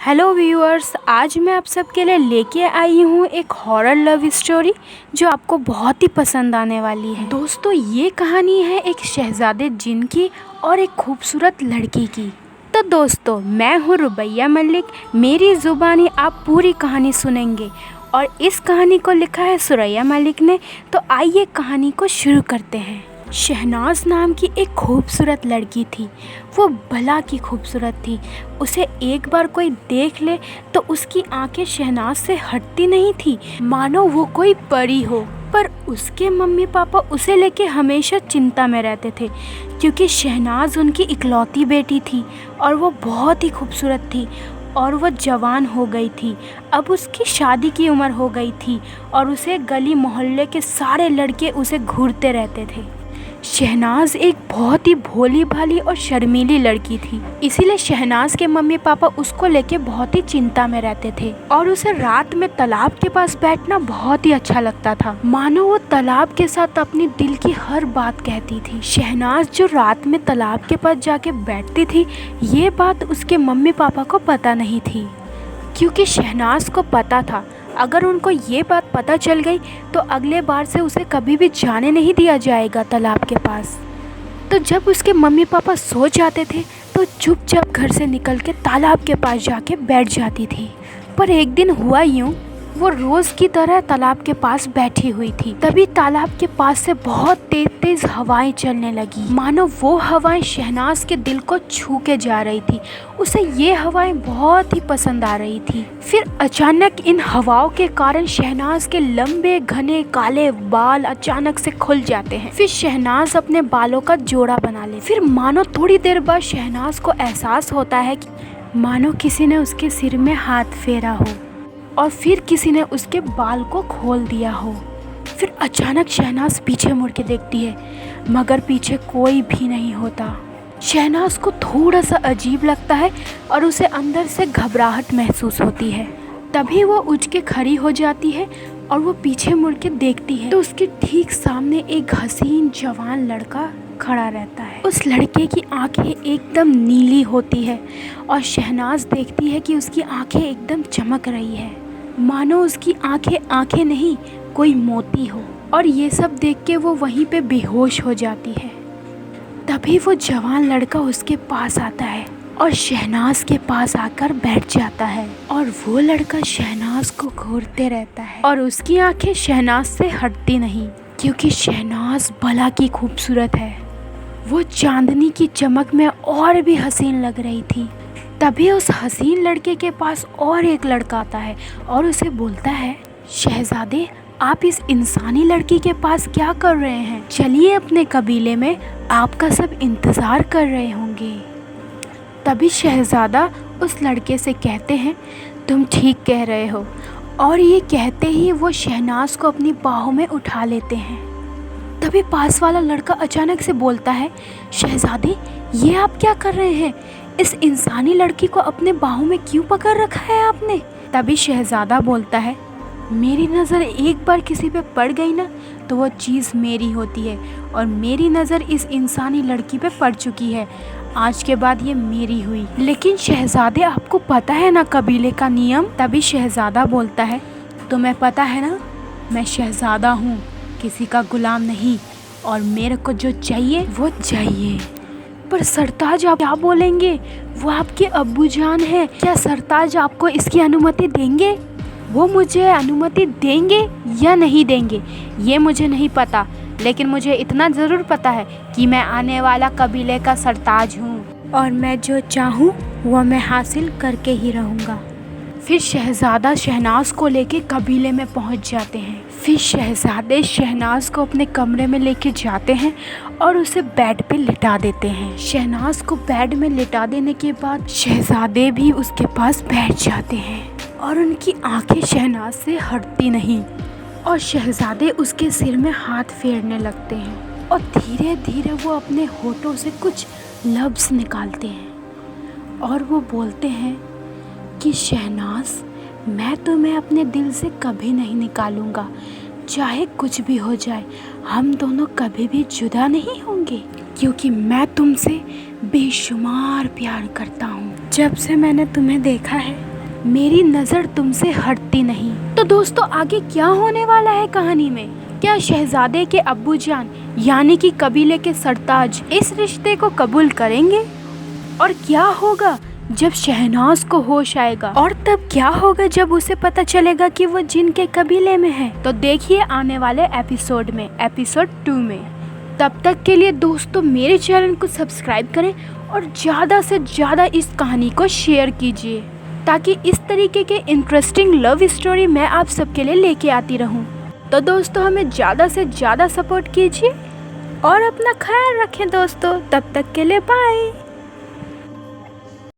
Hello viewers, आज मैं आप सबके लिए लेके आई हूँ एक हॉरर लव स्टोरी जो आपको बहुत ही पसंद आने वाली है। दोस्तों, ये कहानी है एक शहजादे जिन की और एक खूबसूरत लड़की की। तो दोस्तों, मैं हूँ रुबैया मलिक। मेरी ज़ुबानी आप पूरी कहानी सुनेंगे और इस कहानी को लिखा है सुरैया मलिक ने। तो आइए कहानी को शुरू करते हैं। शहनाज नाम की एक खूबसूरत लड़की थी। वो भला की खूबसूरत थी। उसे एक बार कोई देख ले तो उसकी आंखें शहनाज से हटती नहीं थी, मानो वो कोई परी हो। पर उसके मम्मी पापा उसे लेके हमेशा चिंता में रहते थे, क्योंकि शहनाज उनकी इकलौती बेटी थी और वो बहुत ही खूबसूरत थी और वो जवान हो गई थी। अब उसकी शादी की उम्र हो गई थी और उसे गली मोहल्ले के सारे लड़के उसे घूरते रहते थे। शहनाज एक बहुत ही भोली भाली और शर्मीली लड़की थी, इसीलिए शहनाज के मम्मी पापा उसको लेके बहुत ही चिंता में रहते थे और उसे रात में तालाब के पास बैठना बहुत ही अच्छा लगता था, मानो वो तालाब के साथ अपनी दिल की हर बात कहती थी। शहनाज जो रात में तालाब के पास जाके बैठती थी, ये बात उसके मम्मी पापा को पता नहीं थी, क्योंकि शहनाज को पता था अगर उनको ये बात पता चल गई तो अगले बार से उसे कभी भी जाने नहीं दिया जाएगा तालाब के पास। तो जब उसके मम्मी पापा सो जाते थे तो चुपचाप घर से निकल के तालाब के पास जाके बैठ जाती थी। पर एक दिन हुआ यूँ, वो रोज़ की तरह तालाब के पास बैठी हुई थी। तभी तालाब के पास से बहुत तेज तेज हवाएं चलने लगी, मानो वो हवाएं शहनाज के दिल को छू के जा रही थी। उसे ये हवाएं बहुत ही पसंद आ रही थी। फिर अचानक इन हवाओं के कारण शहनाज के लंबे घने काले बाल अचानक से खुल जाते हैं। फिर शहनाज अपने बालों का जोड़ा बना ले। फिर मानो थोड़ी देर बाद शहनाज को एहसास होता है कि मानो किसी ने उसके सिर में हाथ फेरा हो और फिर किसी ने उसके बाल को खोल दिया हो। फिर अचानक शहनाज पीछे मुड़ के देखती है, मगर पीछे कोई भी नहीं होता। शहनाज को थोड़ा सा अजीब लगता है और उसे अंदर से घबराहट महसूस होती है। तभी वो उठ के खड़ी हो जाती है और वो पीछे मुड़ के देखती है तो उसके ठीक सामने एक हसीन जवान लड़का खड़ा रहता है। उस लड़के की आंखें एकदम नीली होती है और शहनाज देखती है कि उसकी आंखें एकदम चमक रही है, मानो उसकी आंखें नहीं, कोई मोती हो। और ये सब देख के वो वहीं पे बेहोश हो जाती है। तभी वो जवान लड़का उसके पास आता है और शहनाज के पास आकर बैठ जाता है और वो लड़का शहनाज को घूरते रहता है और उसकी आंखें शहनाज से हटती नहीं, क्योंकि शहनाज भला की खूबसूरत है। वो चांदनी की चमक में और भी हसीन लग रही थी। तभी उस हसीन लड़के के पास और एक लड़का आता है और उसे बोलता है, शहजादे, आप इस इंसानी लड़की के पास क्या कर रहे हैं? चलिए, अपने कबीले में आपका सब इंतज़ार कर रहे होंगे। तभी शहजादा उस लड़के से कहते हैं, तुम ठीक कह रहे हो। और ये कहते ही वो शहनाज को अपनी बाहों में उठा लेते हैं। तभी पास वाला लड़का अचानक से बोलता है, शहजादे, ये आप क्या कर रहे हैं? इस इंसानी लड़की को अपने बाहों में क्यों पकड़ रखा है आपने? तभी शहजादा बोलता है, मेरी नज़र एक बार किसी पे पड़ गई ना तो वो चीज़ मेरी होती है और मेरी नज़र इस इंसानी लड़की पे पड़ चुकी है। आज के बाद ये मेरी हुई। लेकिन शहजादे, आपको पता है ना कबीले का नियम? तभी शहजादा बोलता है, तुम्हें पता है ना, मैं शहजादा हूँ, किसी का गुलाम नहीं, और मेरे को जो चाहिए वो चाहिए। पर सरताज, आप क्या बोलेंगे? वो आपके अब्बू जान है। क्या सरताज आपको इसकी अनुमति देंगे? वो मुझे अनुमति देंगे या नहीं देंगे ये मुझे नहीं पता, लेकिन मुझे इतना ज़रूर पता है कि मैं आने वाला कबीले का सरताज हूँ और मैं जो चाहूँ वो मैं हासिल करके ही रहूँगा। फिर शहजादा शहनाज को लेके कबीले में पहुँच जाते हैं। फिर शहजादे शहनाज को अपने कमरे में लेके जाते हैं और उसे बेड पे लिटा देते हैं। शहनाज को बेड में लिटा देने के बाद शहजादे भी उसके पास बैठ जाते हैं और उनकी आंखें शहनाज से हटती नहीं और शहजादे उसके सिर में हाथ फेरने लगते हैं और धीरे धीरे वो अपने होठों से कुछ लफ्ज़ निकालते हैं और वो बोलते हैं कि शहनाज, मैं तुम्हें अपने दिल से कभी नहीं निकालूंगा, चाहे कुछ भी हो जाए, हम दोनों कभी भी जुदा नहीं होंगे, क्योंकि मैं तुमसे बेशुमार प्यार करता हूँ। जब से मैंने तुम्हें देखा है मेरी नजर तुमसे हटती नहीं। तो दोस्तों आगे क्या होने वाला है कहानी में? क्या शहजादे के अब्बूजान यानी कि कबीले के सरताज इस रिश्ते को कबूल करेंगे? और क्या होगा जब शहनाज को होश आएगा? और तब क्या होगा जब उसे पता चलेगा कि वो जिन के कबीले में है? तो देखिए आने वाले एपिसोड में, एपिसोड 2 में। तब तक के लिए दोस्तों मेरे चैनल को सब्सक्राइब करें और ज़्यादा से ज़्यादा इस कहानी को शेयर कीजिए, ताकि इस तरीके के इंटरेस्टिंग लव स्टोरी मैं आप सबके लिए लेके आती रहूं। तो दोस्तों हमें ज़्यादा से ज़्यादा सपोर्ट कीजिए और अपना ख्याल रखें दोस्तों। तब तक के लिए बाय।